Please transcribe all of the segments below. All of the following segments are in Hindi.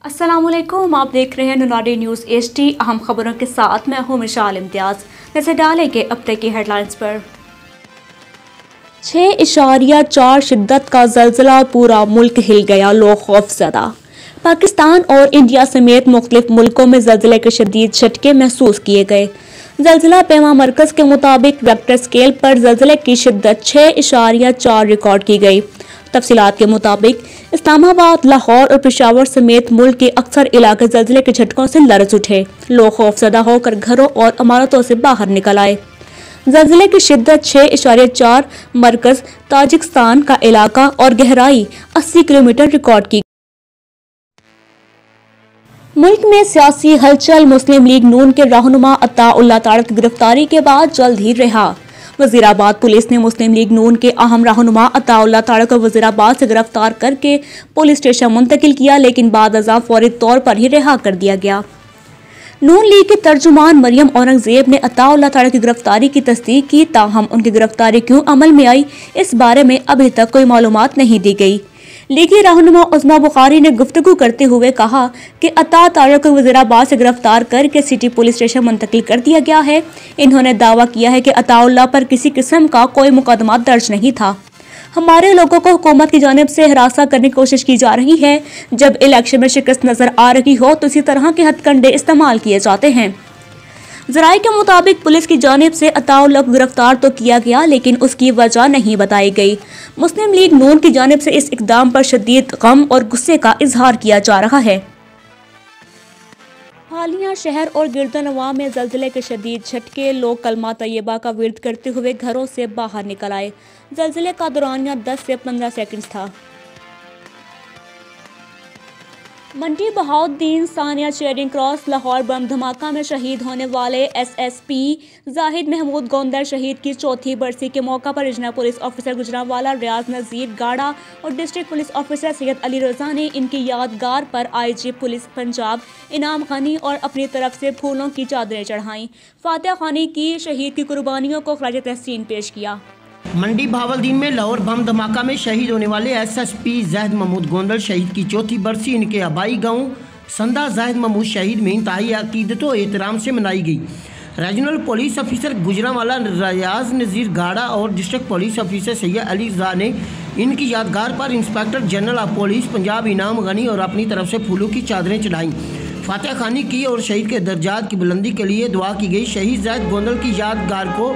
अस्सलामुअलैकुम, आप देख रहे हैं नुनाडी न्यूज़ HD। अहम खबरों के साथ मैं हूं मिशाल इम्तियाज। नजर डालेंगे अब तक की हेडलाइंस पर। 6.4 शिद्दत का ज़लज़ला, पूरा मुल्क हिल गया, लोग खौफज़दा। पाकिस्तान और इंडिया समेत मुख्तलिफ मुल्कों में ज़लज़ले के शदीद झटके महसूस किए गए। ज़लज़ला पैमा मरकज़ के मुताबिक वेक्टर स्केल पर ज़लज़ले की शिद्दत 6.4 रिकॉर्ड की गई। तफसीलात के मुताबिक इस्लामाबाद, लाहौर और पेशावर समेत मुल्क के अक्सर इलाके ज़लज़ले के झटकों से लरज़ उठे। लोग खौफज़दा होकर घरों और इमारतों से बाहर निकल आए। ज़लज़ले की शिद्दत 6.4, मरकज़ ताजिकिस्तान का इलाका और गहराई 80 किलोमीटर रिकॉर्ड की। मुल्क में सियासी हलचल, मुस्लिम लीग नून के रहनुमा अता-उल्लाह तारक की गिरफ्तारी के बाद जल्द ही रिहा। वजीराबाद पुलिस ने मुस्लिम लीग नून के अहम रहनुमा अता-उल्लाह तारक को वजीराबाद से गिरफ्तार करके पुलिस स्टेशन मुंतकिल किया, लेकिन बाद अज़ां फौरी तौर पर ही रिहा कर दिया गया। नून लीग के तर्जुमान मरियम औरंगजेब ने अता-उल्लाह तारक की गिरफ्तारी की तस्दीक की, ताहम उनकी गिरफ्तारी क्यों अमल में आई, इस बारे में अभी तक कोई मालूमात नहीं दी गई। लीगी रहनुमा उस्मा बुखारी ने गुफ्तगू करते हुए कहा कि अता तारक को वजीराबाद से गिरफ्तार करके सिटी पुलिस स्टेशन मुंतकिल कर दिया गया है। इन्होंने दावा किया है कि अताउल्लाह पर किसी किस्म का कोई मुकदमा दर्ज नहीं था। हमारे लोगों को हुकूमत की जानिब से हिरासा करने की कोशिश की जा रही है। जब इलेक्शन में शिकस्त नजर आ रही हो तो इसी तरह के हथकंडे इस्तेमाल किए जाते हैं। ज़राए के मुताबिक पुलिस की जानिब से अताउल्लाह को गिरफ्तार तो किया गया, लेकिन उसकी वजह नहीं बताई गई। मुस्लिम लीग नून की जानिब से इस इक़दाम पर शदीद गम और गुस्से का इजहार किया जा रहा है। हालिया शहर और गिरदनवा में ज़लज़ले के शदीद झटके, लोग कलमा तैयबा का विर्द करते हुए घरों से बाहर निकल आए। ज़लज़ले का दौरानिया 10 से 15 सेकंड था। मंडी बहाउद्दीन सानिया चेयरिंग क्रॉस लाहौर बम धमाका में शहीद होने वाले SSP जाहिद महमूद गोंदर शहीद की चौथी बरसी के मौका पर regional police officer Gujranwala Riaz Nazir Gara और district police officer Syed Ali Raza ने इनकी यादगार पर IG पुलिस पंजाब इनाम खानी और अपनी तरफ से फूलों की चादरें चढ़ाईं। फातिहा खानी की शहीद की कुर्बानियों को खराज तहसीन पेश किया। मंडी बहाउद्दीन में लाहौर बम धमाका में शहीद होने वाले SSP जाहिद महमूद गोंदल शहीद की चौथी बरसी इनके आबाई गांव संदा जाहिद महमूद शहीद में इंतहाई अकीदत व एहतराम से मनाई गई। Regional police officer Gujranwala Riaz Nazir Gara और district police officer Syed Ali Raza ने इनकी यादगार पर inspector general of police Punjab Inam Ghani और अपनी तरफ से फूलों की चादरें चढ़ाईं, फातिहा खानी की और शहीद के दर्जात की बुलंदी के लिए दुआ की गई। शहीद जाहिद गोंदल की यादगार को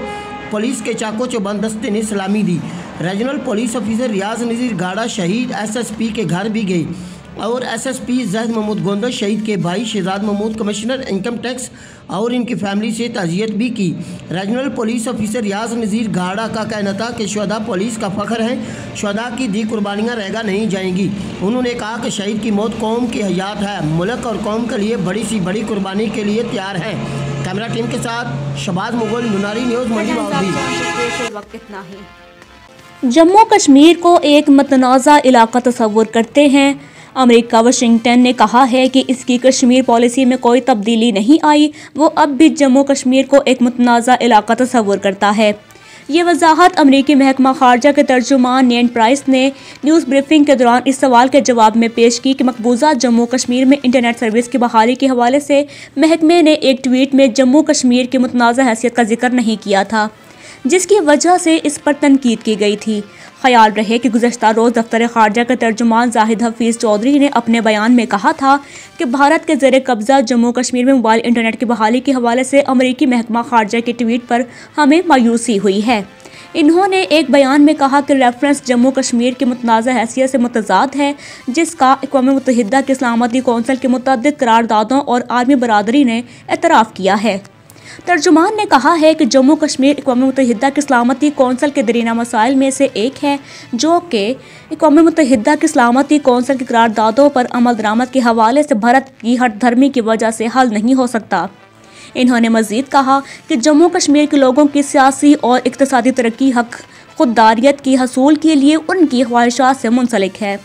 पुलिस के चाको चौबंद दस्ते ने सलामी दी। Regional police officer Riaz Nazir गाड़ा शहीद SSP के घर भी गए और SSP जाहिद महमूद गोंदल शहीद के भाई Shahzad Mahmood commissioner income tax और इनकी फैमिली से ताज़ियत भी की। Regional police officer Riaz Nazir Gara का कहना था कि शुहदा पुलिस का फ़ख्र है, शुहदा की दी कुर्बानियाँ रहेगा नहीं जाएंगी। उन्होंने कहा कि शहीद की मौत कौम की हयात है, मुल्क और कौम के लिए बड़ी सी बड़ी कुर्बानी के लिए तैयार है। कैमरा टीम के साथ शबाज मुगल, नुनारी न्यूज़, मंडी बहाउद्दीन। जम्मू कश्मीर को एक मतनाज़ा इलाका तस्वुर करते हैं। अमेरिका वाशिंगटन ने कहा है कि इसकी कश्मीर पॉलिसी में कोई तब्दीली नहीं आई, वो अब भी जम्मू कश्मीर को एक मतनाज़ा इलाका तस्वुर करता है। ये वजाहत अमरीकी महकमा खारजा के तर्जुमान नेड प्राइस ने न्यूज़ ब्रीफिंग के दौरान इस सवाल के जवाब में पेश की कि मकबूजा जम्मू कश्मीर में इंटरनेट सर्विस की बहाली के हवाले से महकमे ने एक ट्वीट में जम्मू कश्मीर की मुतनाज़ा हैसियत का जिक्र नहीं किया था, जिसकी वजह से इस पर तनकीद की गई थी। ख्याल रहे कि गुज़श्ता रोज़ दफ्तर खारजा के तर्जुमान जाहिद हफीज़ चौधरी ने अपने बयान में कहा था कि भारत के ज़ेरे कब्ज़ा जम्मू कश्मीर में मोबाइल इंटरनेट की बहाली के हवाले से अमरीकी महकमा खारजा के ट्वीट पर हमें मायूसी हुई है। इन्होंने एक बयान में कहा कि रेफरेंस जम्मू कश्मीर की मुतनाज़ा हैसियत से मुतज़ाद है, जिसका अक़वाम मुत्तहिदा की सलामती कौंसिल के मुतअद्दिद करारदादों और आर्मी बरादरी ने एतराफ़ किया है। तर्जुमान ने कहा है कि जम्मू कश्मीर अक़वाम मुत्तहिदा की सलामती कौंसिल के दरीना मसाइल में से एक है, जो कि अक़वाम मुत्तहिदा की सलामती कौंसिल की करारदादों पर अमल दरामद के हवाले से भारत की हठधर्मी की वजह से हल नहीं हो सकता। इन्होंने मज़ीद कहा कि जम्मू कश्मीर के लोगों की सियासी और इक़्तिसादी तरक्की हक खुददारियत की हसूल के लिए उनकी ख्वाहिशात से मुंसलिक है।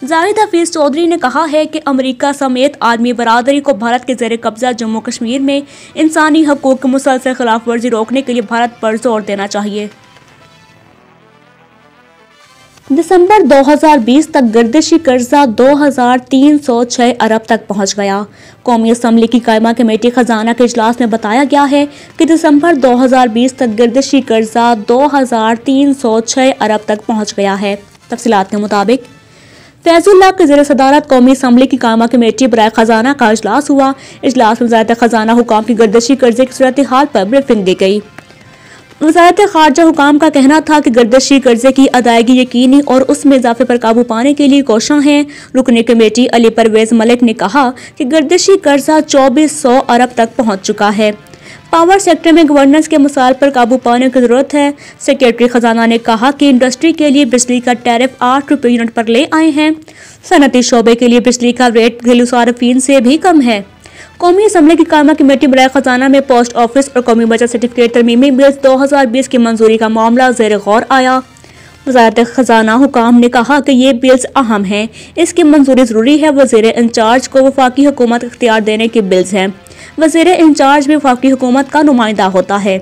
जाहिद हफीज़ चौधरी ने कहा है कि अमेरिका समेत आर्मी बरादरी को भारत के ज़ेरे कब्ज़ा जम्मू कश्मीर में इंसानी हकूक़ की मुसलसल खिलाफ वर्जी रोकने के लिए भारत पर जोर देना चाहिए। दिसंबर 2020 तक गर्दिशी कर्जा 2306 अरब तक पहुंच गया। कौमी असम्बली की कायमा कमेटी खजाना के इजलास में बताया गया है कि दिसंबर 2020 तक गर्दिशी कर्जा 2306 अरब तक पहुंच गया है। तफसीलात के मुताबिक फैजुल्लाह के ज़ेर सदारत कौमी असम्बली की कायमा कमेटी बराए खजाना का इजलास हुआ। इजलास में वज़ारत खजाना हुकाम की गर्दिशी कर्जे की सूरत हाल पर ब्रीफिंग दी गई। वज़ारत ख़ारजा हुकाम का कहना था कि गर्दिशी कर्जे की अदायगी यकीनी और उसमें इजाफे पर काबू पाने के लिए कोशिश हैं। रुकनी कमेटी अली परवेज मलिक ने कहा कि गर्दिशी कर्जा 2400 अरब तक पहुँच चुका है। पावर सेक्टर में गवर्नेंस के मसाइल पर काबू पाने की जरूरत है। सेक्रेटरी खजाना ने कहा कि इंडस्ट्री के लिए बिजली का टैरिफ 8 रुपये यूनिट पर ले आए हैं। सनती शोबे के लिए बिजली का रेट घरेलू सार्फिन से भी कम है। कौमी असम्बली की कायमा कमेटी बराए खजाना में पोस्ट ऑफिस और कौमी बचत सर्टिफिकेट तरमीमी बिल्स 2020 की मंजूरी का मामला ज़ेर गौर आया। वज़ारत खजाना हुकाम ने कहा कि ये बिल्स अहम हैं, इसकी मंजूरी ज़रूरी है। वज़ीर इंचार्ज को वफाकी हुकूमत इख्तियार देने के बिल्स हैं। वज़ीर इंचार्ज भी वफाकी हुकूमत का नुमाइंदा होता है।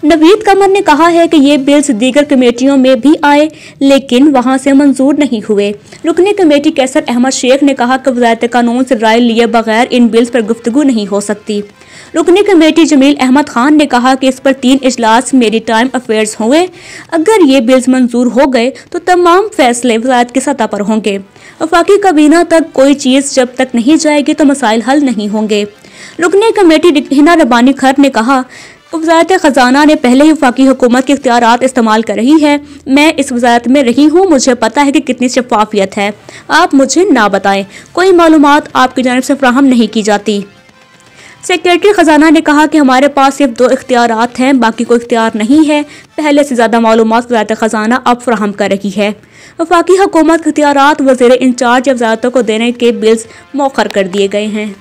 नवीद कमर ने कहा है कि ये बिल्स दीगर कमेटियों में भी आए लेकिन वहां से मंजूर नहीं हुए। रुकनी कमेटी कैसर अहमद शेख ने कहा कि वज़ारत कानून से राय लिए बगैर इन बिल्स पर गुफ्तगू नहीं हो सकती। रुकनी कमेटी जमील अहमद खान ने कहा कि इस पर 3 इजलास मेरी टाइम अफेयर्स होंगे। अगर ये बिल्स मंजूर हो गए तो तमाम फैसले वज़ारत की सतह पर होंगे। वफाकी काबीना तक कोई चीज़ जब तक नहीं जाएगी तो मसाइल हल नहीं होंगे। रुकनी कमेटी हिना रब्बानी खर ने कहा वज़ारत खजाना ने पहले ही वफाकी हुकूमत के इख्तियारात इस्तेमाल कर रही है। मैं इस वज़ारत में रही हूँ, मुझे पता है कि कितनी शफाफियत है। आप मुझे ना बताएं, कोई मालूमात आपकी जानिब से फराहम नहीं की जाती। सेक्रेटरी खजाना ने कहा कि हमारे पास सिर्फ 2 इख्तियारात हैं, बाकी कोई इख्तियार नहीं है। पहले से ज़्यादा मालूमात वज़ारत खजाना अब फराहम कर रही है। वफाकी हुकूमत के इख्तियारात वज़ीर इंचार्ज या वज़ारतों को देने के बिल्स मौखर कर दिए गए हैं।